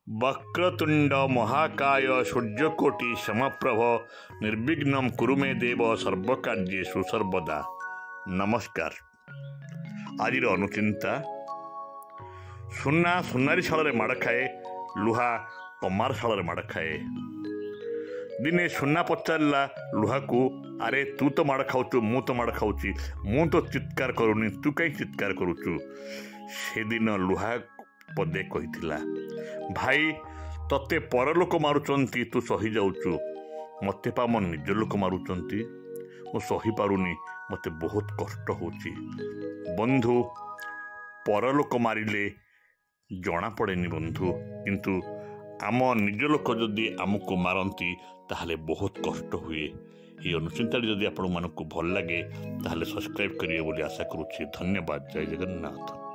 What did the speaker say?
वक्रतुंड महाकाय सूर्यकोटि समप्रभ निर्विघ्नं कुरु मे देव सर्वकार्येषु सर्वदा। नमस्कार। आज अनुचिंता सुना सुनारी शाल माड़ खाए, लुहा कमार शाल माड़ खाए। दिने सुना पचारा लुहा को, अरे तू तो माड़ खाऊ, मु तो माड़ खाऊची, मु तो चित्कार करूनी, तू कहीं चित्कार करुचु। से दिन लुहा पदे कहिथिला, भाई तते परलोक मारुचंती, तू सही जाऊचु, मते पा मो निज लोक मारुचंती, मु सही पारुनी, मते बहुत कष्ट होची। बंधु, परलोक मारिले जना पड़ेनी बंधु, किंतु आम निज लोक जदि आमको मारती ताहले बहुत कष्ट हुए। ये अनुचिंता जदि आपण मानक भल लगे ताहले सब्सक्राइब करिए बोली आशा करुछि। धन्यवाद। जय जगन्नाथ।